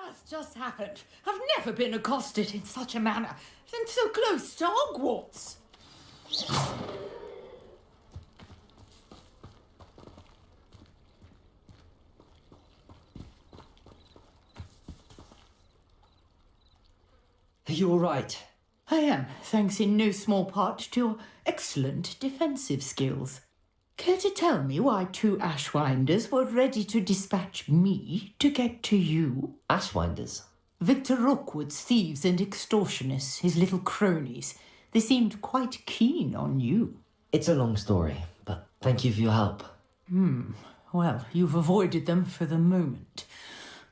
has just happened? I've never been accosted in such a manner, and so close to Hogwarts. Are you all right? I am, thanks in no small part to your excellent defensive skills. Care to tell me why two Ashwinders were ready to dispatch me to get to you? Ashwinders? Victor Rookwood's thieves and extortionists, his little cronies. They seemed quite keen on you. It's a long story, but thank you for your help. Well, you've avoided them for the moment.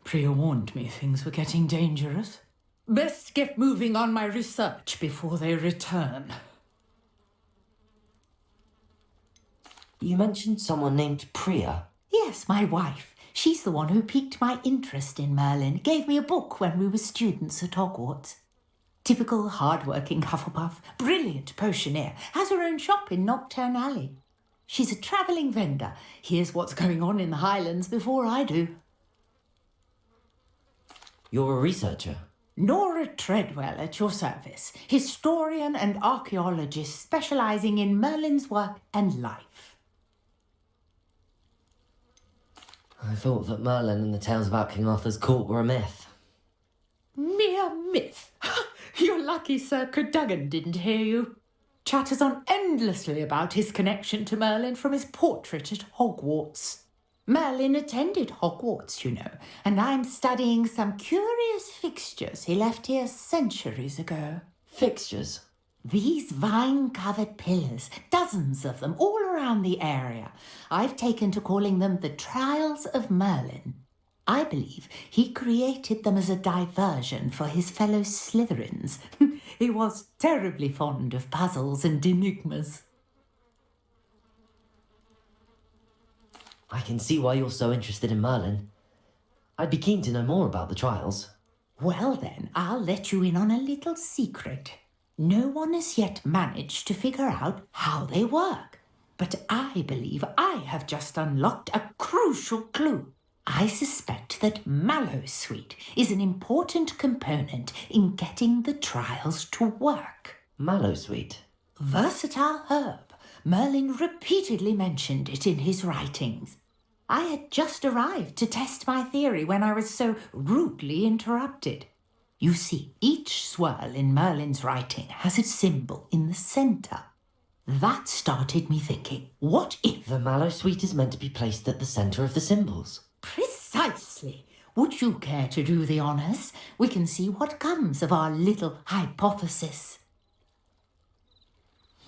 Priya warned me things were getting dangerous. Best get moving on my research before they return. You mentioned someone named Priya. Yes, my wife. She's the one who piqued my interest in Merlin. Gave me a book when we were students at Hogwarts. Typical hard-working Hufflepuff. Brilliant potioneer. Has her own shop in Knockturn Alley. She's a travelling vendor. Hears what's going on in the Highlands before I do. You're a researcher? Nora Treadwell at your service. Historian and archaeologist specialising in Merlin's work and life. I thought that Merlin and the tales about King Arthur's court were a myth. Mere myth. You're lucky Sir Cadogan didn't hear you. Chatters on endlessly about his connection to Merlin from his portrait at Hogwarts. Merlin attended Hogwarts, you know, and I'm studying some curious fixtures he left here centuries ago. Fixtures? These vine-covered pillars, dozens of them, all around the area. I've taken to calling them the Trials of Merlin. I believe he created them as a diversion for his fellow Slytherins. He was terribly fond of puzzles and enigmas. I can see why you're so interested in Merlin. I'd be keen to know more about the trials. Well then, I'll let you in on a little secret. No one has yet managed to figure out how they work. But I believe I have just unlocked a crucial clue. I suspect that Mallowsweet is an important component in getting the trials to work. Mallowsweet? Versatile herb. Merlin repeatedly mentioned it in his writings. I had just arrived to test my theory when I was so rudely interrupted. You see, each swirl in Merlin's writing has its symbol in the centre. That started me thinking, what if... The Mallowsweet is meant to be placed at the centre of the symbols. Precisely. Would you care to do the honours? We can see what comes of our little hypothesis.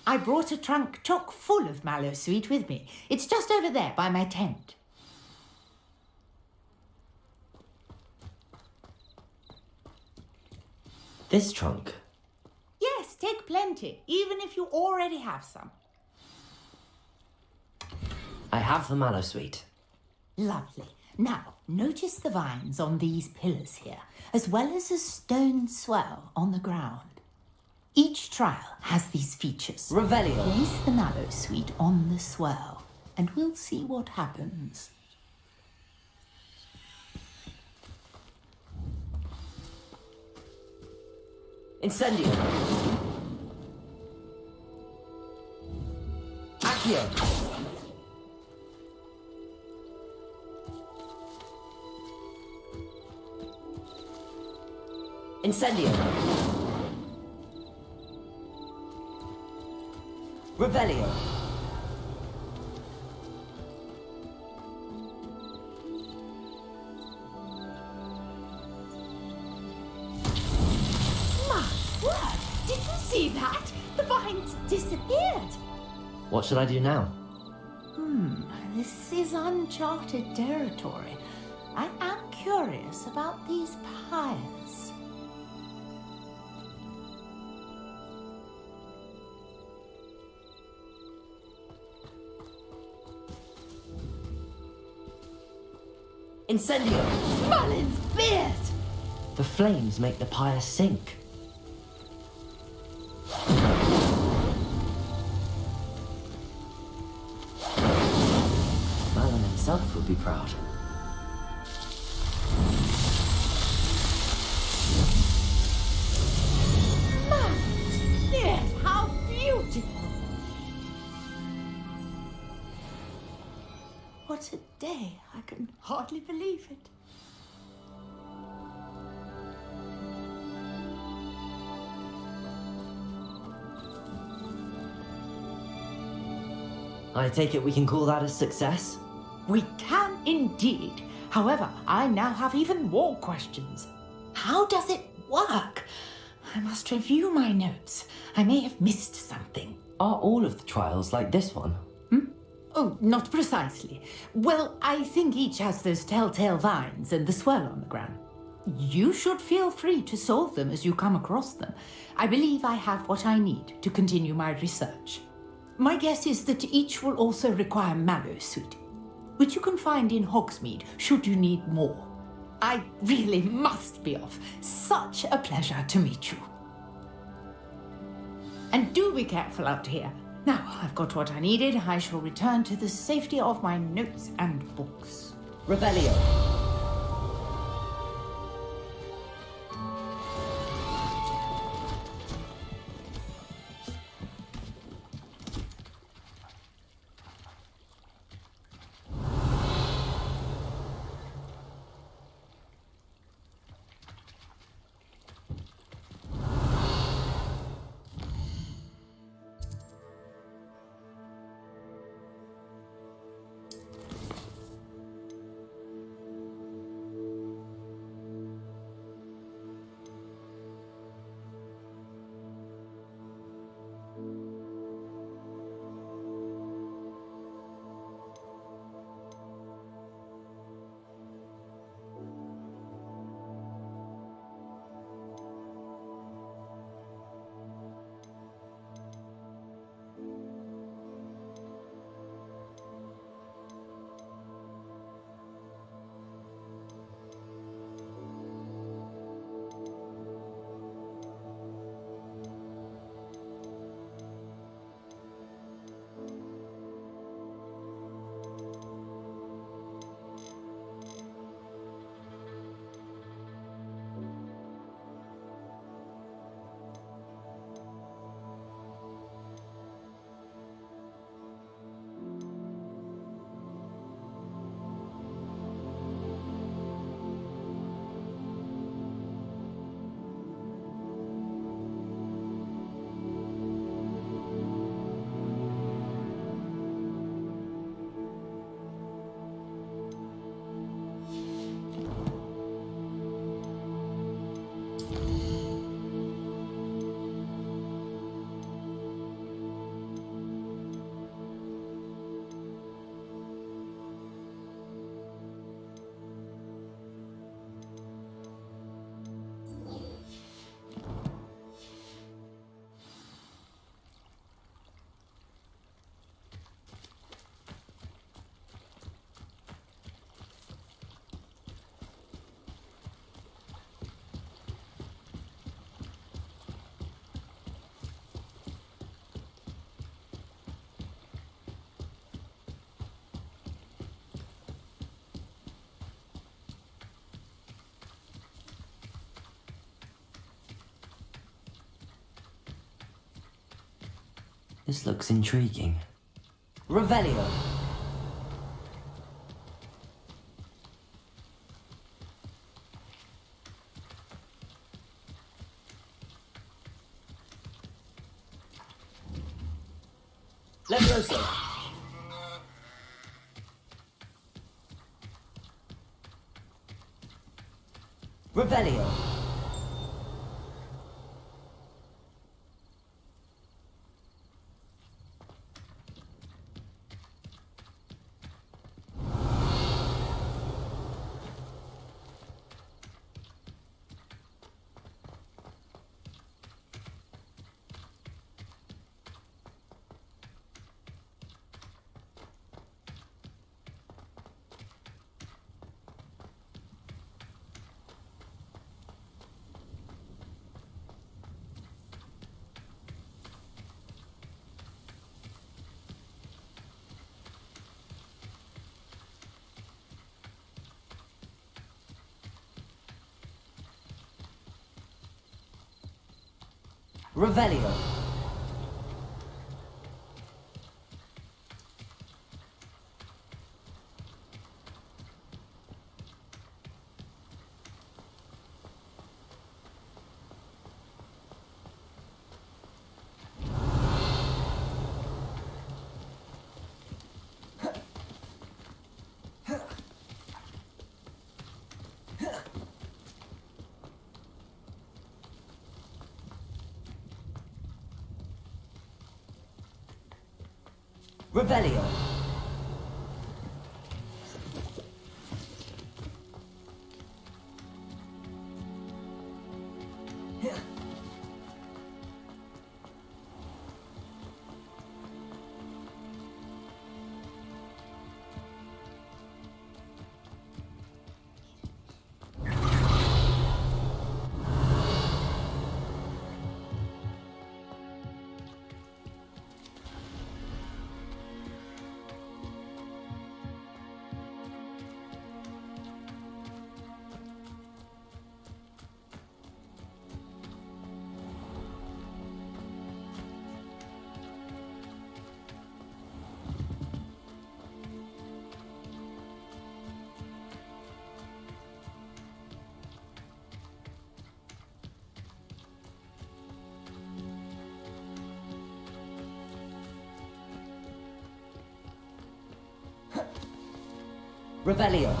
I brought a trunk chock full of Mallowsweet with me. It's just over there by my tent. This trunk? Yes, take plenty, even if you already have some. I have the Mallowsweet. Lovely. Now, notice the vines on these pillars here, as well as a stone swell on the ground. Each trial has these features. Revelio. Place the Mallowsweet on the swell, and we'll see what happens. Incendio. Accio. Incendio. Revelio. My word! Did you see that? The vines disappeared. What should I do now? This is uncharted territory. I am curious about these pyres. Incendio! Merlin's beard! The flames make the pyre sink. Merlin himself would be proud. day. I can hardly believe it. I take it we can call that a success? We can indeed. However, I now have even more questions. How does it work? I must review my notes. I may have missed something. Are all of the trials like this one? Oh, not precisely. Well, I think each has those telltale vines and the swirl on the ground. You should feel free to solve them as you come across them. I believe I have what I need to continue my research. My guess is that each will also require mallow sweet, which you can find in Hogsmeade should you need more. I really must be off. Such a pleasure to meet you. And do be careful out here. Now I've got what I needed. I shall return to the safety of my notes and books. Revelio. This looks intriguing. Revelio. Levioso. Revelio. Revelio. Revelio. Revelio.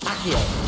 Accio.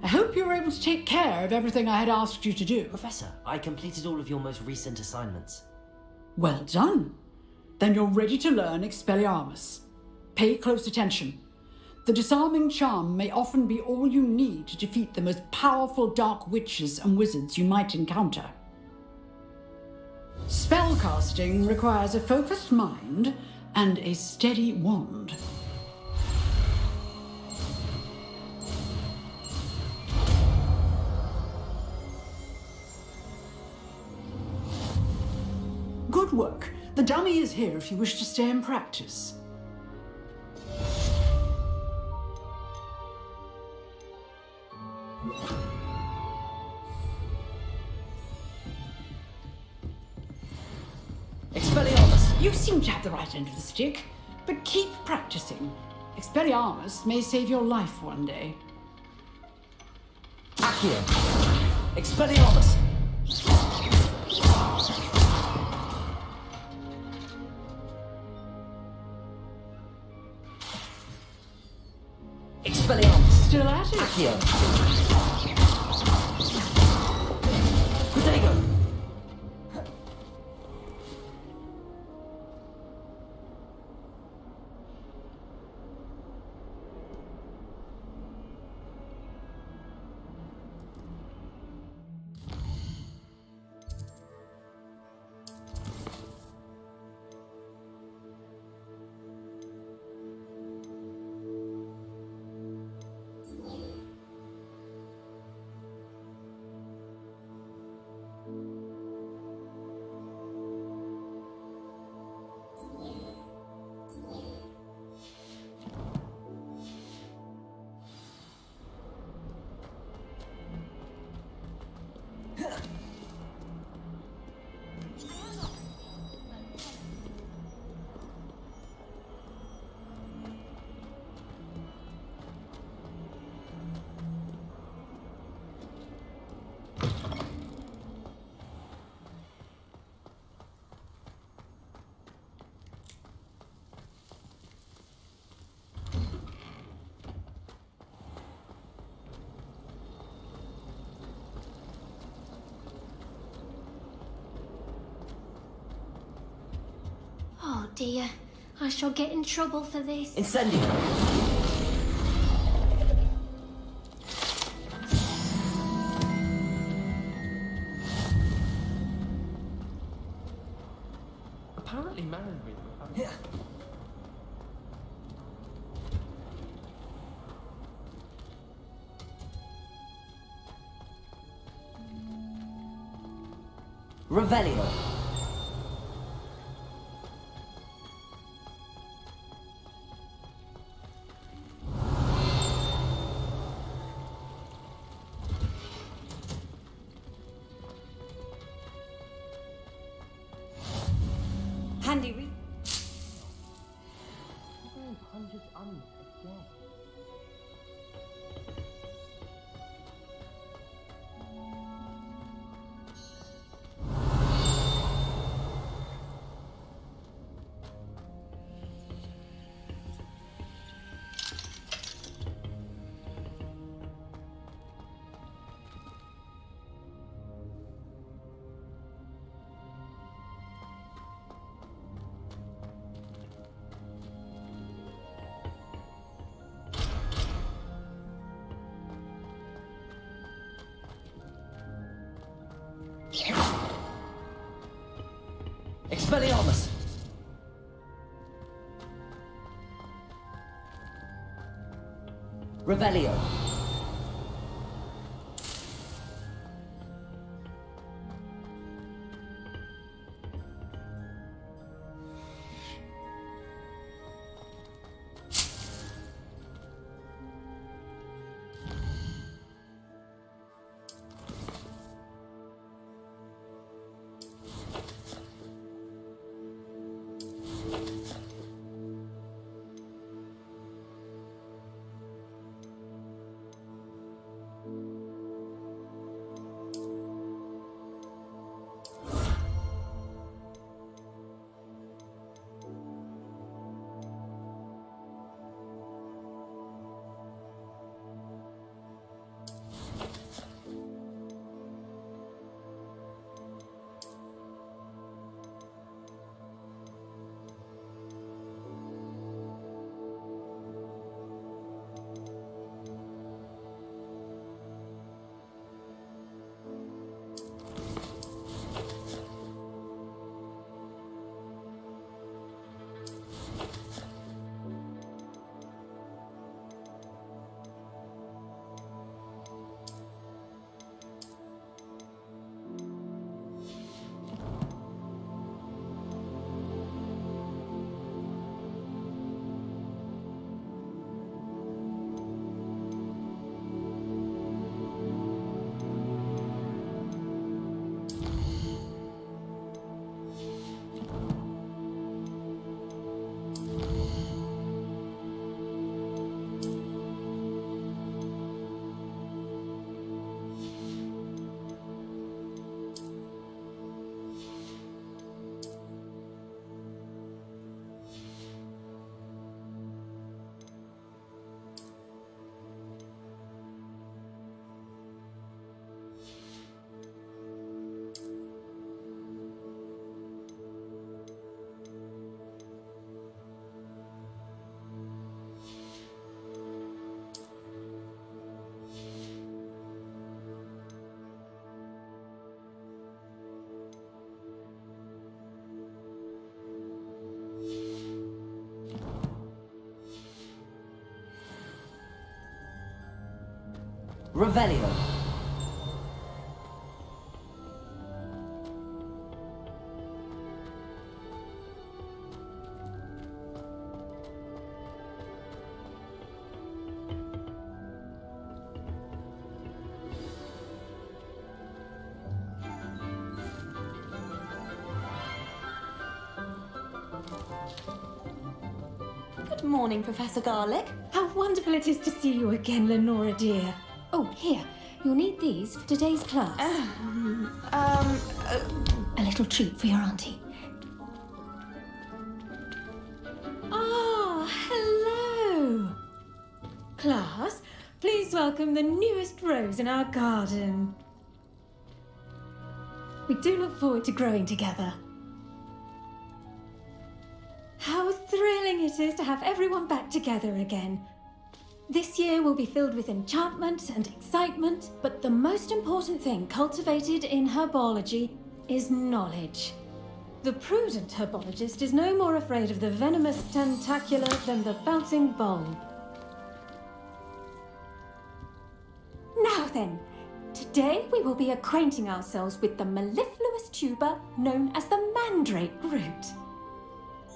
I hope you were able to take care of everything I had asked you to do. Professor, I completed all of your most recent assignments. Well done. Then you're ready to learn Expelliarmus. Pay close attention. The disarming charm may often be all you need to defeat the most powerful dark witches and wizards you might encounter. Spellcasting requires a focused mind and a steady wand. Good work. The dummy is here if you wish to stay and practice. Expelliarmus! You seem to have the right end of the stick, but keep practicing. Expelliarmus may save your life one day. Accio! Expelliarmus! Accio! Protego! Oh dear, I shall get in trouble for this. Incendio! Apparently married me. Revelio! Handy re- Expelliarmus! Revelio! Revelio. Good morning, Professor Garlick. How wonderful it is to see you again, Lenora dear. Oh, here, you'll need these for today's class. A little treat for your auntie. Ah, hello. Class, please welcome the newest rose in our garden. We do look forward to growing together. How thrilling it is to have everyone back together again. This year will be filled with enchantment and excitement, but the most important thing cultivated in herbology is knowledge. The prudent herbologist is no more afraid of the venomous tentacula than the bouncing bulb. Now then, today we will be acquainting ourselves with the mellifluous tuber known as the mandrake root.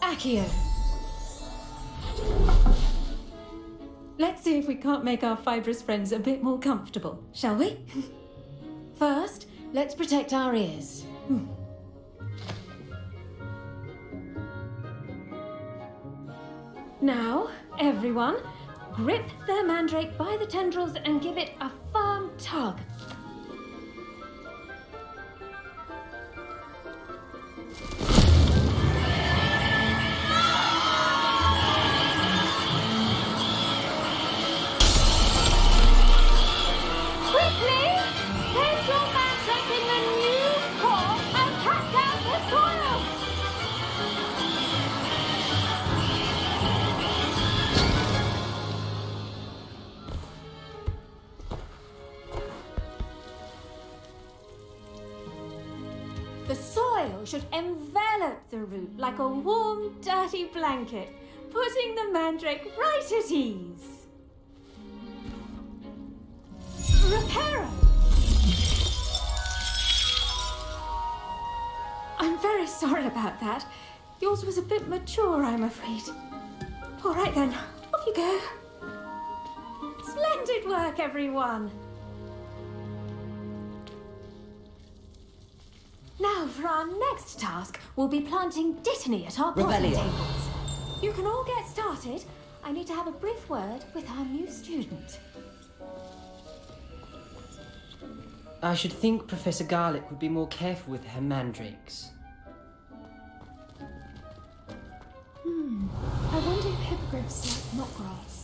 Accio. Let's see if we can't make our fibrous friends a bit more comfortable, shall we? First, let's protect our ears. Now, everyone, grip their mandrake by the tendrils and give it a firm tug. The soil should envelop the root like a warm, dirty blanket, putting the mandrake right at ease. Reparo! I'm very sorry about that. Yours was a bit mature, I'm afraid. All right then, off you go. Splendid work, everyone. Now, for our next task, we'll be planting dittany at our potting Revelio. tables. You can all get started. I need to have a brief word with our new student. I should think Professor Garlick would be more careful with her mandrakes. I wonder if hippogriffs like knotgrass.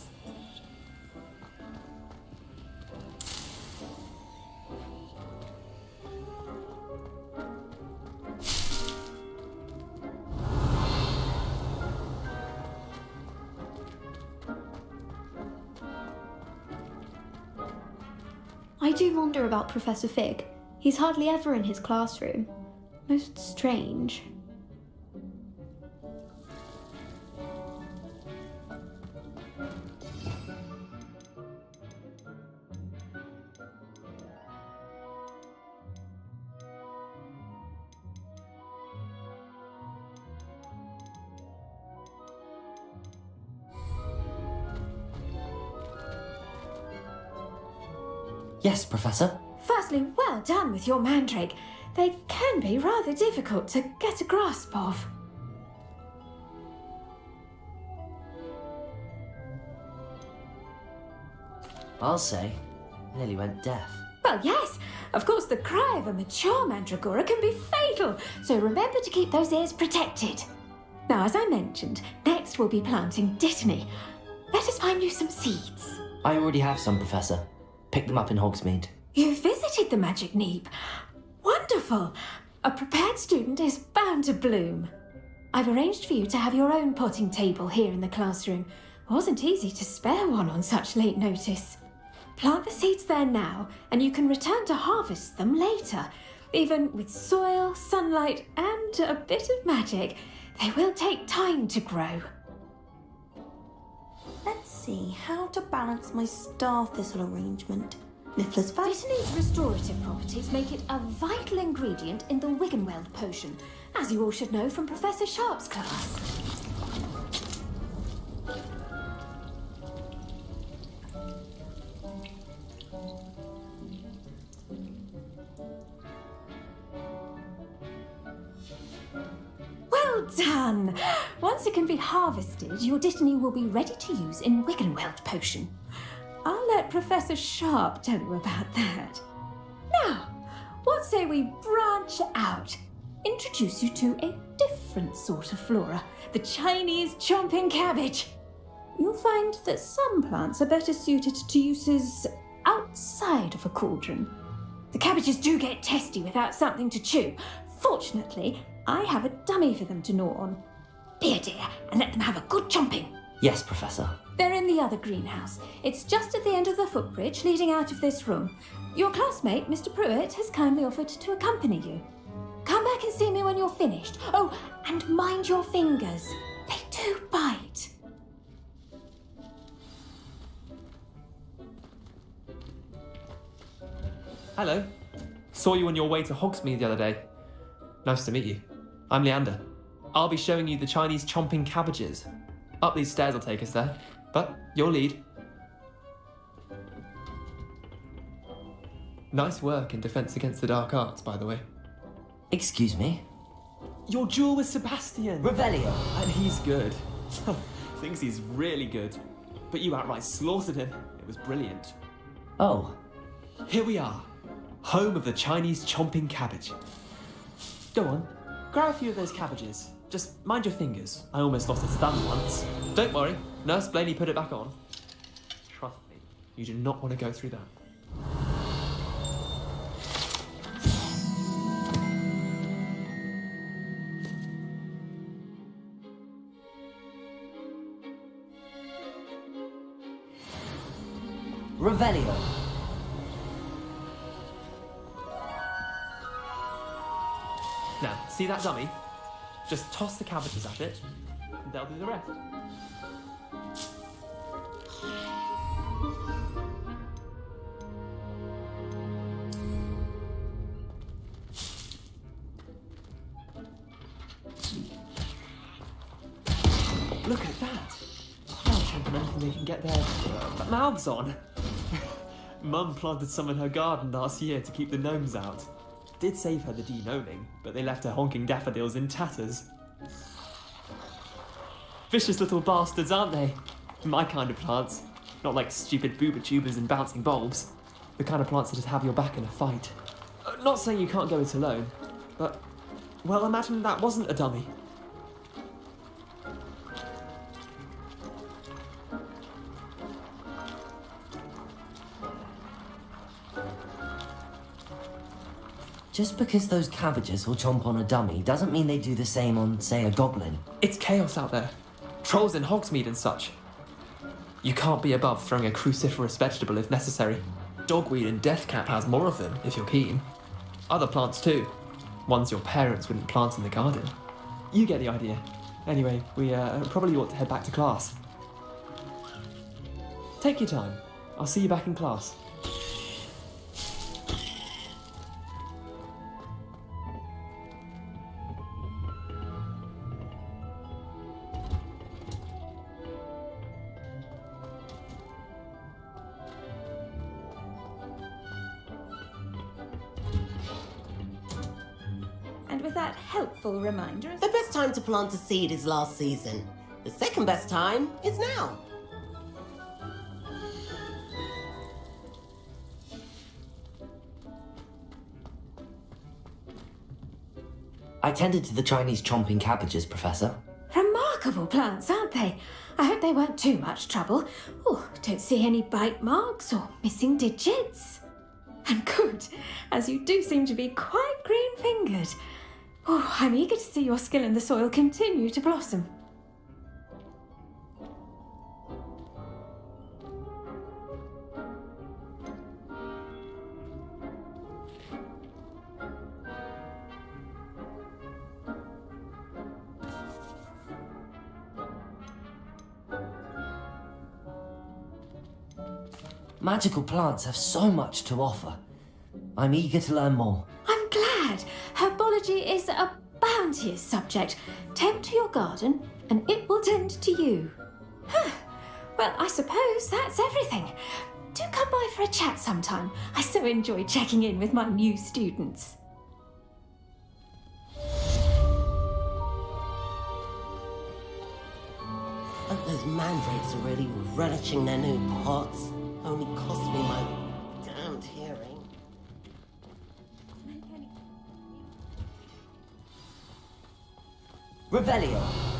I do wonder about Professor Fig. He's hardly ever in his classroom. Most strange. Yes, Professor. Firstly, well done with your mandrake. They can be rather difficult to get a grasp of. I'll say, nearly went deaf. Well, yes, of course the cry of a mature mandragora can be fatal, so remember to keep those ears protected. Now, as I mentioned, next we'll be planting dittany. Let us find you some seeds. I already have some, Professor. Picked them up in Hogsmeade. You visited the Magic Neep. Wonderful. A prepared student is bound to bloom. I've arranged for you to have your own potting table here in the classroom. Wasn't easy to spare one on such late notice. Plant the seeds there now, and you can return to harvest them later. Even with soil, sunlight, and a bit of magic, they will take time to grow. Let's see how to balance my star thistle arrangement. Niffler's back. Dittany's restorative properties make it a vital ingredient in the Wiggenweld potion, as you all should know from Professor Sharp's class. Well done! Once it can be harvested, your Dittany will be ready to use in Wiggenweld potion. I'll let Professor Sharp tell you about that. Now, what say we branch out? Introduce you to a different sort of flora, the Chinese chomping cabbage. You'll find that some plants are better suited to uses outside of a cauldron. The cabbages do get testy without something to chew. Fortunately, I have a dummy for them to gnaw on. Be a dear and let them have a good chomping. Yes, Professor. They're in the other greenhouse. It's just at the end of the footbridge leading out of this room. Your classmate, Mr. Pruitt, has kindly offered to accompany you. Come back and see me when you're finished. Oh, and mind your fingers. They do bite. Hello. Saw you on your way to Hogsmeade the other day. Nice to meet you. I'm Leander. I'll be showing you the Chinese chomping cabbages. Up these stairs will take us there, but your lead. Nice work in Defense Against the Dark Arts, by the way. Excuse me? Your duel with Sebastian! Revelio. And he's good. Thinks he's really good. But you outright slaughtered him. It was brilliant. Oh. Here we are. Home of the Chinese chomping cabbage. Go on, grab a few of those cabbages. Just mind your fingers. I almost lost a thumb once. Don't worry, Nurse Blaney put it back on. Trust me, you do not want to go through that. Revelio. Now, see that dummy? Just toss the cabbages at it, and they'll do the rest. Look at that! They'll chomp on anything they can get their mouths on. Mum planted some in her garden last year to keep the gnomes out. Did save her the de-gnoming, but they left her honking daffodils in tatters. Vicious little bastards, aren't they? My kind of plants. Not like stupid booba tubers and bouncing bulbs. The kind of plants that'd have your back in a fight. Not saying you can't go it alone, but... well, imagine that wasn't a dummy. Just because those cabbages will chomp on a dummy doesn't mean they do the same on, say, a goblin. It's chaos out there. Trolls in Hogsmeade and such. You can't be above throwing a cruciferous vegetable if necessary. Dogweed and deathcap has more of them, if you're keen. Other plants too. Ones your parents wouldn't plant in the garden. You get the idea. Anyway, we probably ought to head back to class. Take your time. I'll see you back in class. And with that helpful reminder... The best time to plant a seed is last season. The second best time is now. I tended to the Chinese chomping cabbages, Professor. Remarkable plants, aren't they? I hope they weren't too much trouble. Oh, don't see any bite marks or missing digits. And good, as you do seem to be quite green-fingered. Oh, I'm eager to see your skill in the soil continue to blossom. Magical plants have so much to offer. I'm eager to learn more. I'm glad. Herbology is a bounteous subject. Tend to your garden, and it will tend to you. Well, I suppose that's everything. Do come by for a chat sometime. I so enjoy checking in with my new students. Hope those mandrakes are really relishing their new pots. Only cost me my damned hearing. Revelio.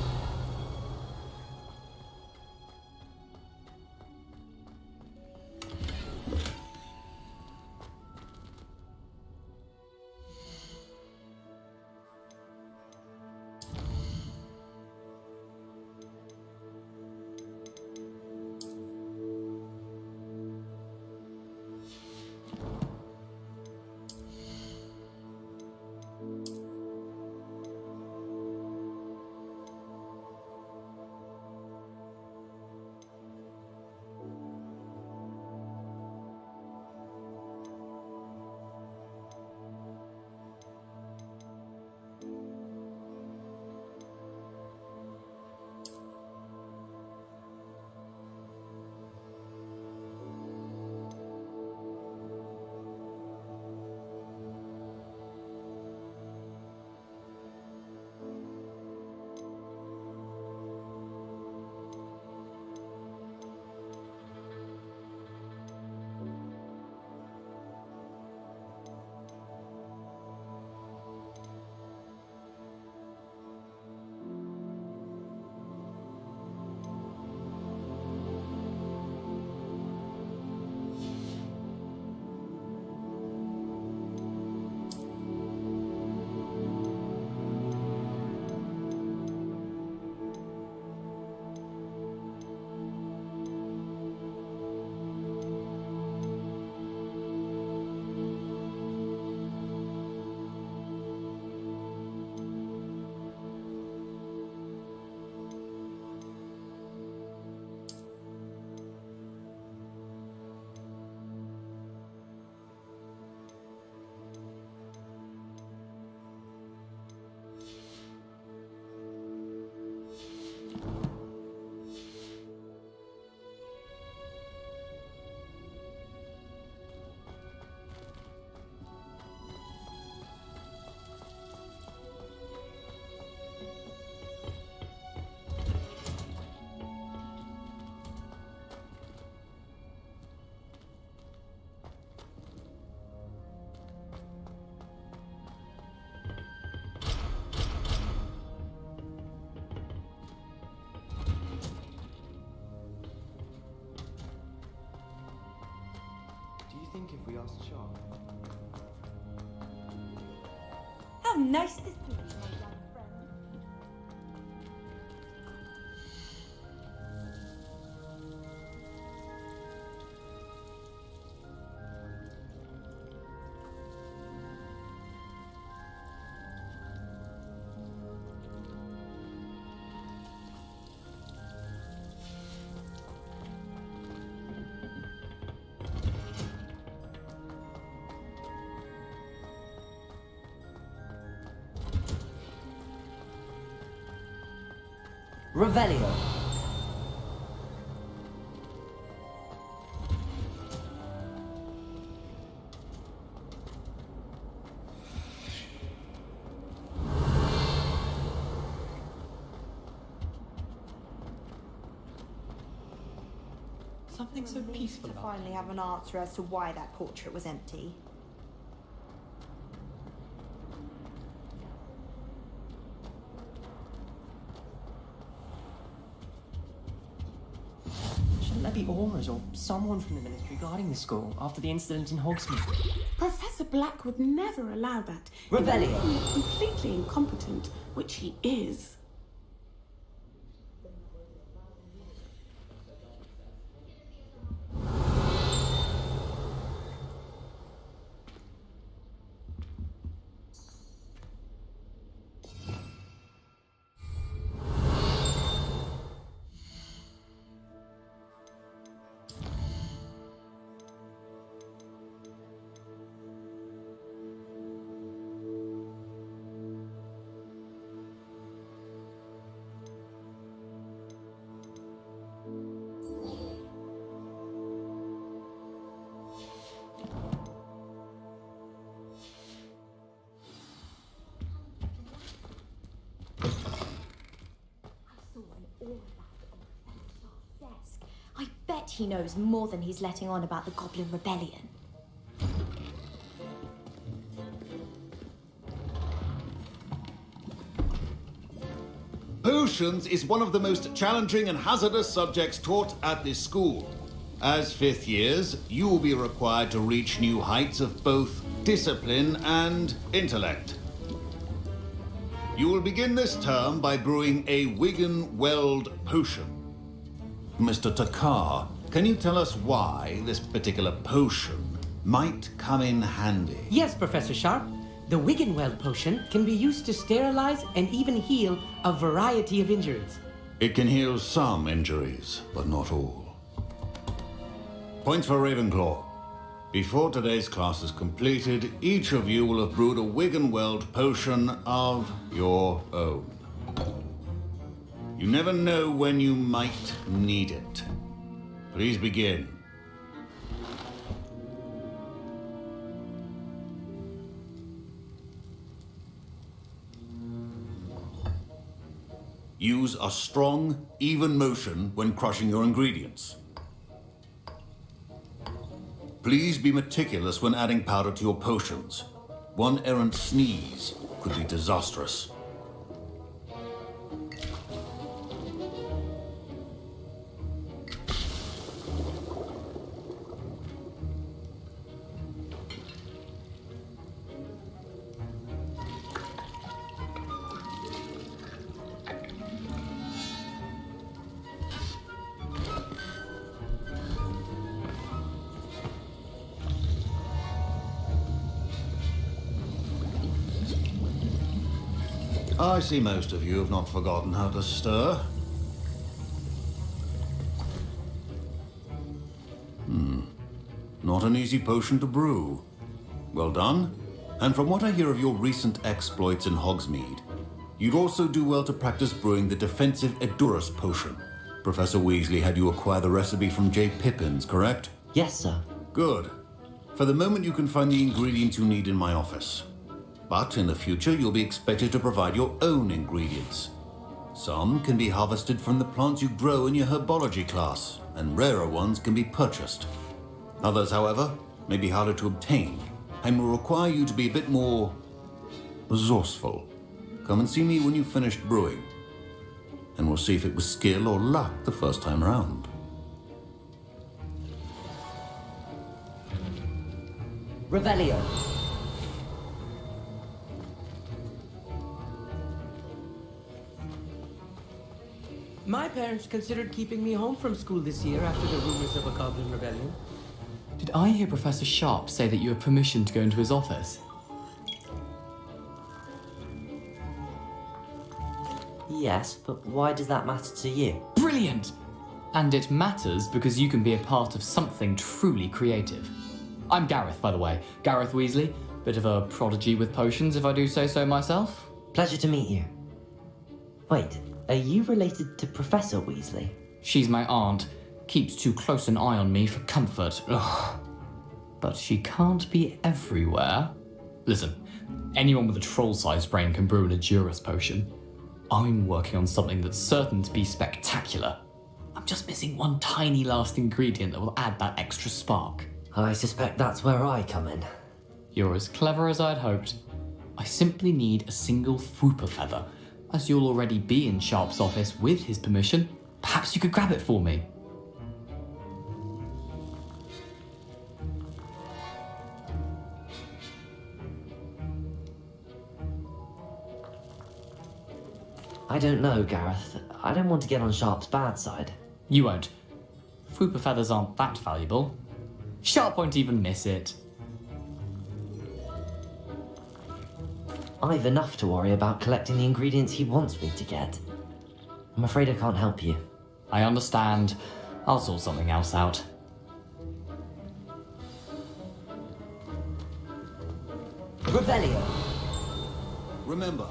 think if we asked Sharp? How nice this to be, my young friend. Revelio. Something so peaceful To about finally have an answer as to why that portrait was empty. Shouldn't there be auras or someone from the ministry guarding the school after the incident in Hogsmeade? Professor Black would never allow that. Revelio. Even if he was completely incompetent, which he is. he knows more than he's letting on about the Goblin Rebellion. Potions is one of the most challenging and hazardous subjects taught at this school. As fifth years, you will be required to reach new heights of both discipline and intellect. You will begin this term by brewing a Wigan Weld potion. Mr. Takar, can you tell us why this particular potion might come in handy? Yes, Professor Sharp. The Wiggenweld potion can be used to sterilize and even heal a variety of injuries. It can heal some injuries, but not all. Points for Ravenclaw. Before today's class is completed, each of you will have brewed a Wiggenweld potion of your own. You never know when you might need it. Please begin. Use a strong, even motion when crushing your ingredients. Please be meticulous when adding powder to your potions. One errant sneeze could be disastrous. I see most of you have not forgotten how to stir. Not an easy potion to brew. Well done. And from what I hear of your recent exploits in Hogsmeade, you'd also do well to practice brewing the defensive Edurus potion. Professor Weasley had you acquire the recipe from J. Pippins, correct? Yes, sir. Good. For the moment, you can find the ingredients you need in my office. But in the future, you'll be expected to provide your own ingredients. Some can be harvested from the plants you grow in your herbology class, and rarer ones can be purchased. Others, however, may be harder to obtain, and will require you to be a bit more resourceful. Come and see me when you've finished brewing, and we'll see if it was skill or luck the first time around. Revelio. My parents considered keeping me home from school this year after the rumors of a Goblin Rebellion. Did I hear Professor Sharp say that you have permission to go into his office? Yes, but why does that matter to you? Brilliant! And it matters because you can be a part of something truly creative. I'm Gareth, by the way. Gareth Weasley. Bit of a prodigy with potions, if I do say so myself. Pleasure to meet you. Wait, are you related to Professor Weasley? She's my aunt. Keeps too close an eye on me for comfort. Ugh. But she can't be everywhere. Listen, anyone with a troll-sized brain can brew an Edurus potion. I'm working on something that's certain to be spectacular. I'm just missing one tiny last ingredient that will add that extra spark. I suspect that's where I come in. You're as clever as I'd hoped. I simply need a single Fwooper feather. As you'll already be in Sharp's office with his permission, perhaps you could grab it for me. I don't know, Gareth. I don't want to get on Sharp's bad side. You won't. Fwooper feathers aren't that valuable. Sharp won't even miss it. I've enough to worry about collecting the ingredients he wants me to get. I'm afraid I can't help you. I understand. I'll sort something else out. Revelio. Remember,